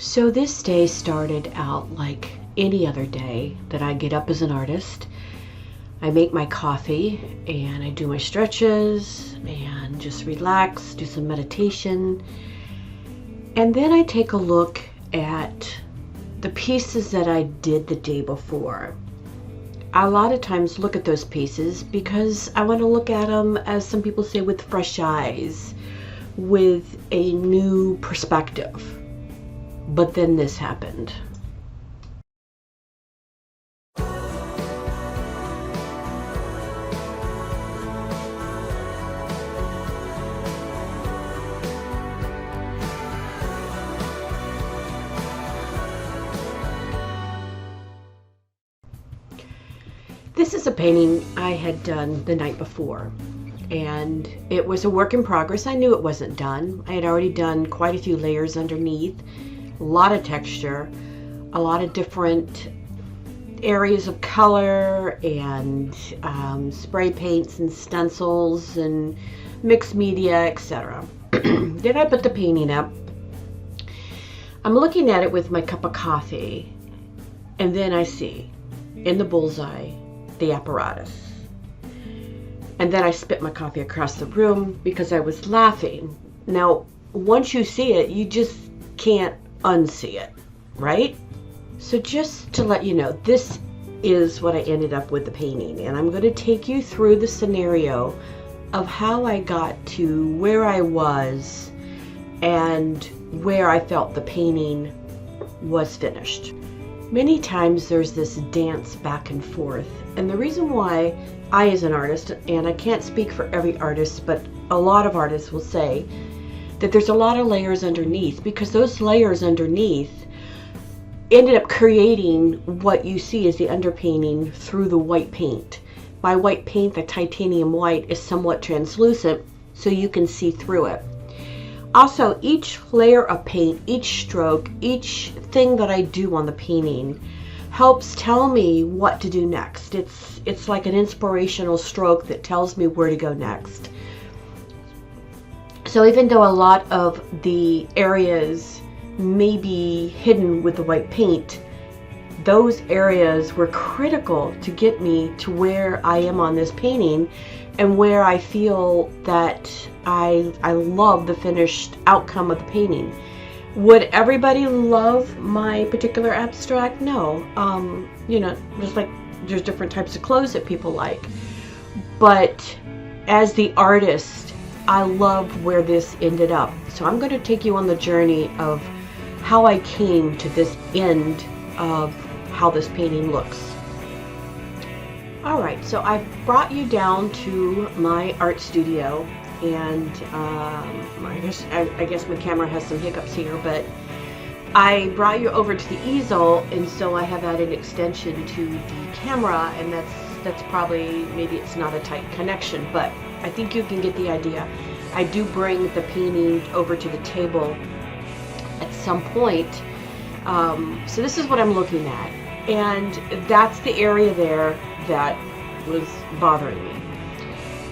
So this day started out like any other day that I get up as an artist. I make my coffee and I do my stretches and just relax, do some meditation. And then I take a look at the pieces that I did the day before. I a lot of times look at those pieces because I want to look at them, as some people say, with fresh eyes, with a new perspective. But then this happened. This is a painting I had done the night before, and it was a work in progress. I knew it wasn't done. I had already done quite a few layers underneath, a lot of texture, a lot of different areas of color, and spray paints and stencils and mixed media, etc. Then I put the painting up. I'm looking at it with my cup of coffee, and then I see in the bullseye the apparatus. And then I spit my coffee across the room because I was laughing. Now, once you see it, you just can't unsee it, right? So just to let you know, this is what I ended up with the painting, and I'm going to take you through the scenario of how I got to where I was and where I felt the painting was finished. Many times there's this dance back and forth, and the reason why I, as an artist, and I can't speak for every artist, but a lot of artists will say that there's a lot of layers underneath, because those layers underneath ended up creating what you see as the underpainting through the white paint. By white paint, the titanium white is somewhat translucent, so you can see through it. Also, each layer of paint, each stroke, each thing that I do on the painting helps tell me what to do next. It's like an inspirational stroke that tells me where to go next. So even though a lot of the areas may be hidden with the white paint, those areas were critical to get me to where I am on this painting, and where I feel that I love the finished outcome of the painting. Would everybody love my particular abstract? No. Just like there's different types of clothes that people like. But as the artist, I love where this ended up. So I'm going to take you on the journey of how I came to this end of how this painting looks. Alright, so I've brought you down to my art studio, and I guess my camera has some hiccups here, but I brought you over to the easel, and so I have added an extension to the camera, and that's probably, maybe it's not a tight connection, but I think you can get the idea. I do bring the painting over to the table at some point. So this is what I'm looking at, and that's the area there that was bothering me,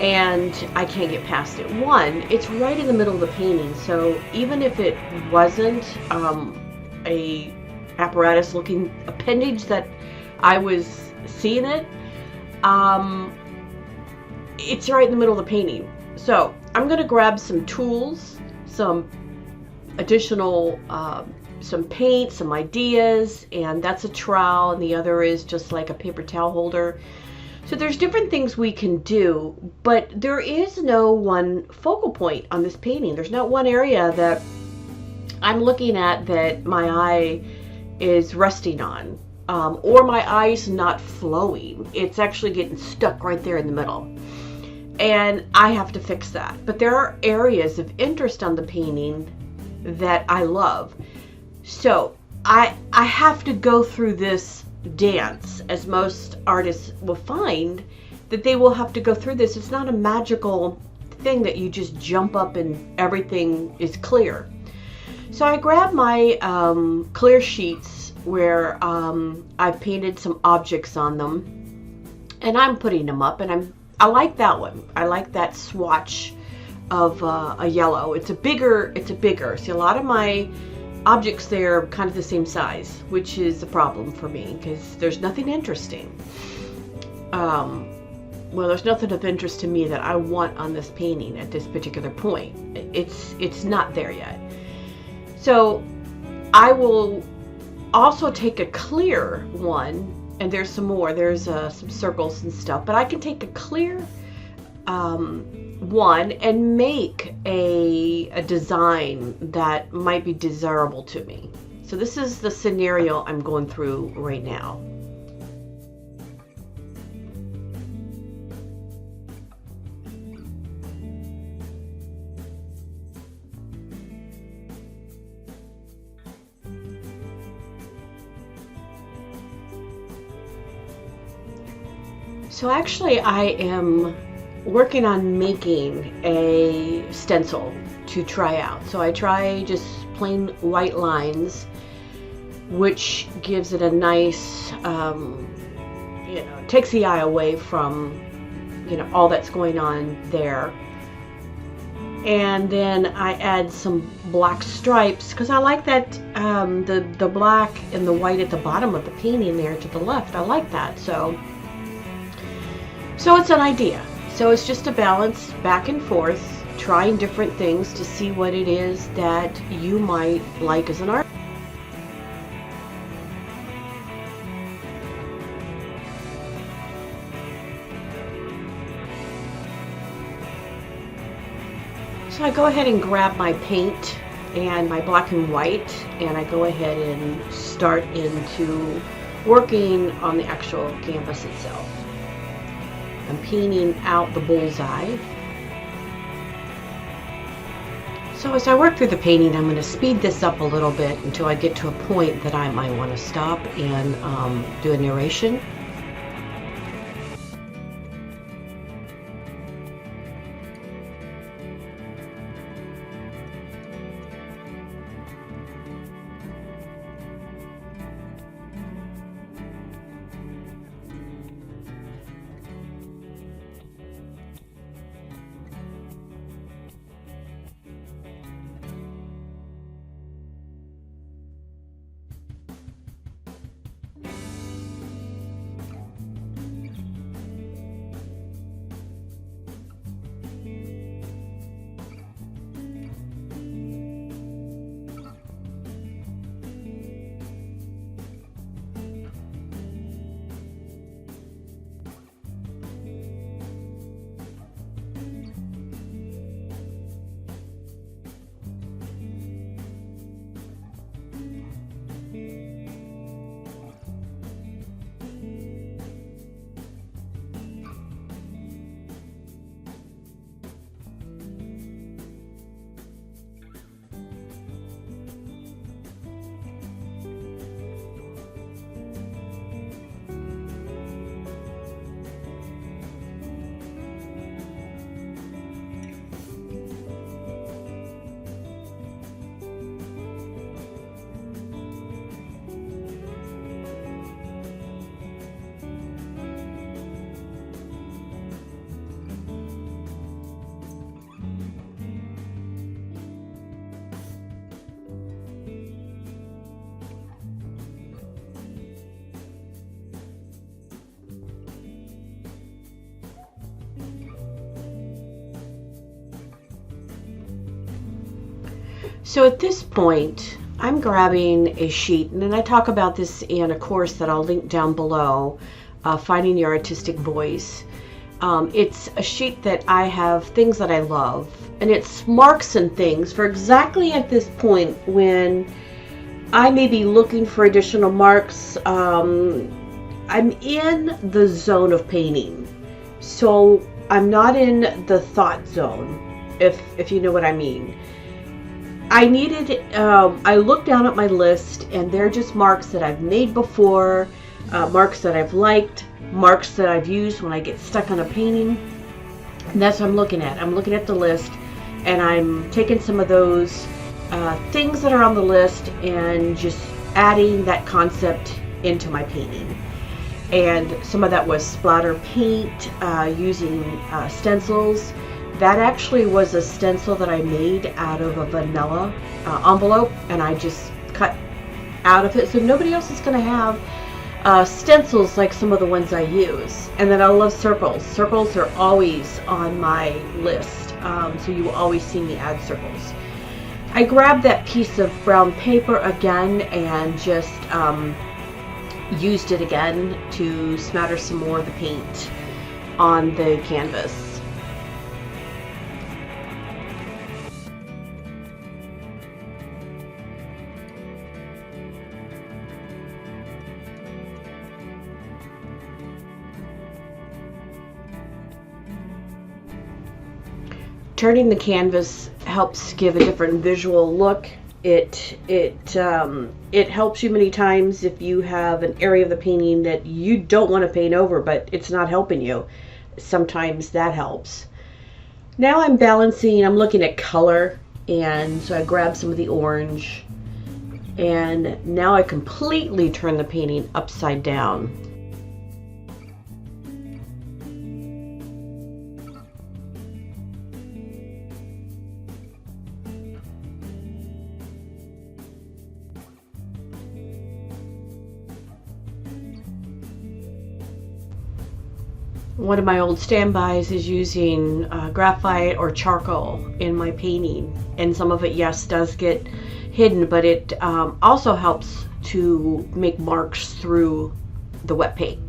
and I can't get past it. One, it's right in the middle of the painting, so even if it wasn't a apparatus looking appendage that I was seeing it, it's right in the middle of the painting. So I'm going to grab some tools, some additional some paint, some ideas, and that's a trowel, and the other is just like a paper towel holder. So there's different things we can do, but there is no one focal point on this painting. There's not one area that I'm looking at that my eye is resting on, or my eye's not flowing. It's actually getting stuck right there in the middle, and I have to fix that. But there are areas of interest on the painting that I love. So I have to go through this dance, as most artists will find that they will have to go through this. It's not a magical thing that you just jump up and everything is clear. So I grab my clear sheets where I've painted some objects on them, and I'm putting them up, and I like that one. I like that swatch of a yellow. It's a bigger. See, a lot of my objects there kind of the same size, which is a problem for me because there's nothing interesting. Well, there's nothing of interest to me that I want on this painting at this particular point. It's not there yet. So I will also take a clear one, and there's some more. There's some circles and stuff, but I can take a clear one and make a design that might be desirable to me. So this is the scenario I'm going through right now. So actually I am working on making a stencil to try out. So I try just plain white lines, which gives it a nice, takes the eye away from, all that's going on there. And then I add some black stripes because I like that, the black and the white at the bottom of the painting there to the left. I like that. So it's an idea. So it's just a balance back and forth, trying different things to see what it is that you might like as an artist. So I go ahead and grab my paint and my black and white, and I go ahead and start into working on the actual canvas itself. I'm painting out the bullseye. So as I work through the painting, I'm going to speed this up a little bit until I get to a point that I might want to stop and do a narration. So at this point, I'm grabbing a sheet, and then I talk about this in a course that I'll link down below, Finding Your Artistic Voice. It's a sheet that I have things that I love, and it's marks and things for exactly at this point when I may be looking for additional marks. I'm in the zone of painting, so I'm not in the thought zone, if you know what I mean. I needed, I looked down at my list, and they're just marks that I've made before, marks that I've liked, marks that I've used when I get stuck on a painting. And that's what I'm looking at. I'm looking at the list, and I'm taking some of those things that are on the list and just adding that concept into my painting. And some of that was splatter paint, using stencils. That actually was a stencil that I made out of a vanilla envelope, and I just cut out of it, so nobody else is going to have stencils like some of the ones I use. And then I love circles. Circles are always on my list, so you will always see me add circles. I grabbed that piece of brown paper again and just used it again to smatter some more of the paint on the canvas. Turning the canvas helps give a different visual look. It helps you many times if you have an area of the painting that you don't want to paint over, but it's not helping you. Sometimes that helps. Now I'm looking at color, and so I grab some of the orange, and now I completely turn the painting upside down. One of my old standbys is using graphite or charcoal in my painting, and some of it, yes, does get hidden, but it also helps to make marks through the wet paint.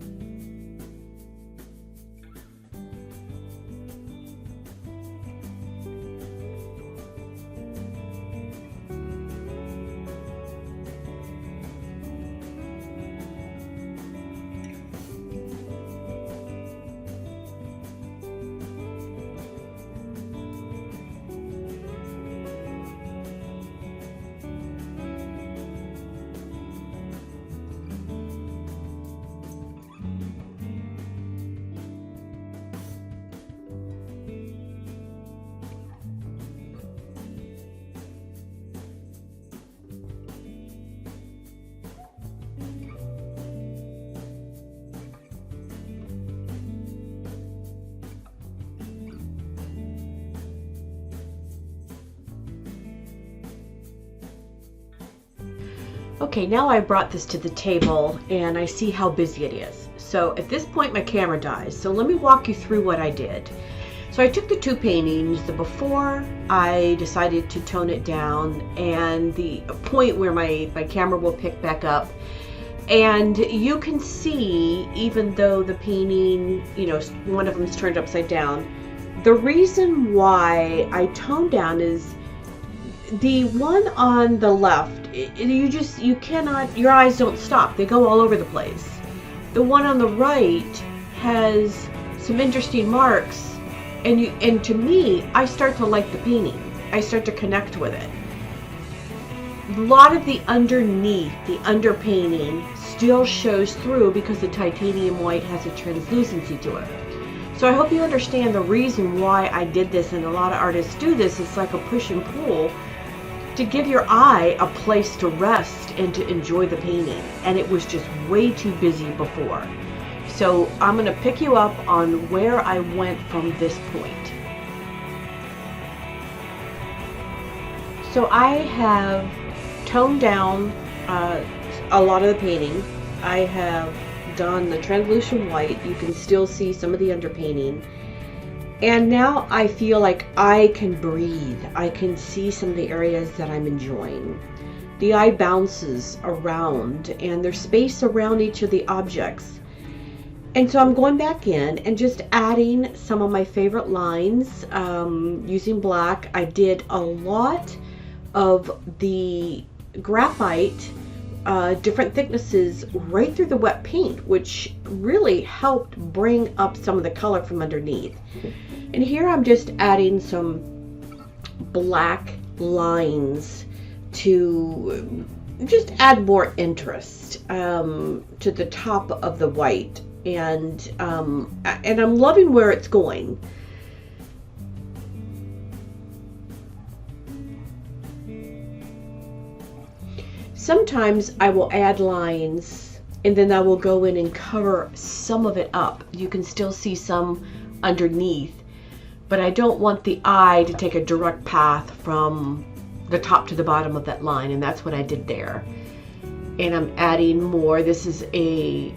Okay, now I brought this to the table and I see how busy it is. So at this point my camera dies. So let me walk you through what I did. So I took the two paintings, the before, I decided to tone it down, and the point where my camera will pick back up. And you can see, even though the painting, you know, one of them is turned upside down, the reason why I toned down is the one on the left, you cannot, your eyes don't stop. They go all over the place. The one on the right has some interesting marks, and to me, I start to like the painting. I start to connect with it. A lot of the underneath, the underpainting, still shows through because the titanium white has a translucency to it. So I hope you understand the reason why I did this, and a lot of artists do this. It's like a push and pull to give your eye a place to rest and to enjoy the painting. And it was just way too busy before. So I'm going to pick you up on where I went from this point. So I have toned down a lot of the painting. I have done the translucent white. You can still see some of the underpainting. And now I feel like I can breathe. I can see some of the areas that I'm enjoying. The eye bounces around, and there's space around each of the objects. And so I'm going back in and just adding some of my favorite lines using black. I did a lot of the graphite, different thicknesses right through the wet paint, which really helped bring up some of the color from underneath. And here I'm just adding some black lines to just add more interest to the top of the white. And I'm loving where it's going. Sometimes I will add lines and then I will go in and cover some of it up. You can still see some underneath, but I don't want the eye to take a direct path from the top to the bottom of that line, and that's what I did there. And I'm adding more. This is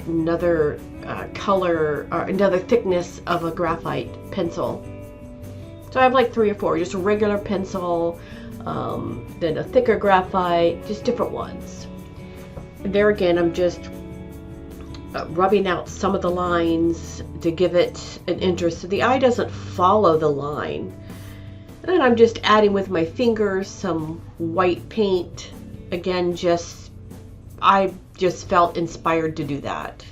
another color, or another thickness of a graphite pencil. So I have like 3 or 4, just a regular pencil, then a thicker graphite, just different ones. And there again, I'm just rubbing out some of the lines to give it an interest so the eye doesn't follow the line. And then I'm just adding with my fingers some white paint. Again, I just felt inspired to do that.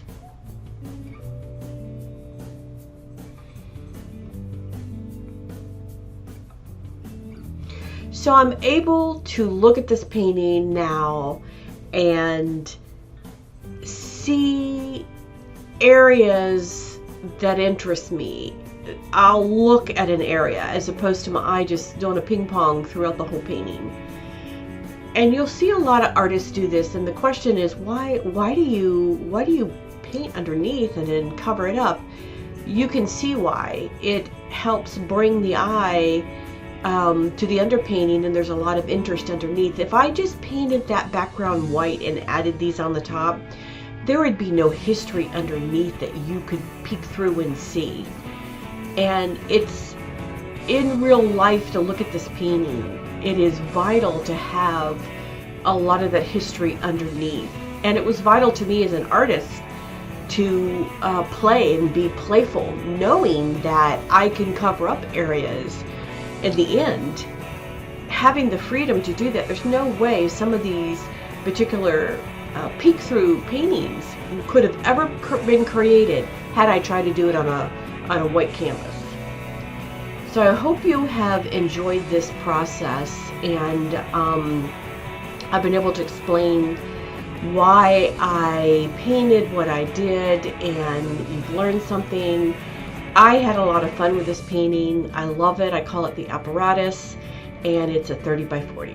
So I'm able to look at this painting now and see areas that interest me. I'll look at an area as opposed to my eye just doing a ping pong throughout the whole painting. And you'll see a lot of artists do this, and the question is, why do you paint underneath and then cover it up? You can see why. It helps bring the eye to the underpainting, and there's a lot of interest underneath. If I just painted that background white and added these on the top, there would be no history underneath that you could peek through and see. And it's in real life to look at this painting. It is vital to have a lot of that history underneath. And it was vital to me as an artist to play and be playful, knowing that I can cover up areas. In the end, having the freedom to do that, there's no way some of these particular peek-through paintings could have ever been created had I tried to do it on a white canvas. So I hope you have enjoyed this process, and I've been able to explain why I painted what I did, and you've learned something. I had a lot of fun with this painting. I love it. I call it the apparatus, and it's a 30 by 40.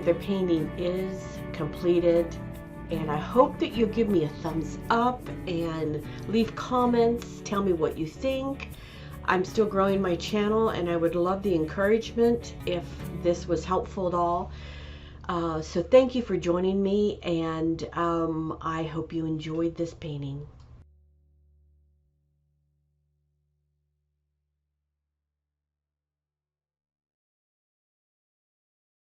The painting is completed, and I hope that you'll give me a thumbs up and leave comments. Tell me what you think. I'm still growing my channel, and I would love the encouragement if this was helpful at all. So thank you for joining me, and I hope you enjoyed this painting.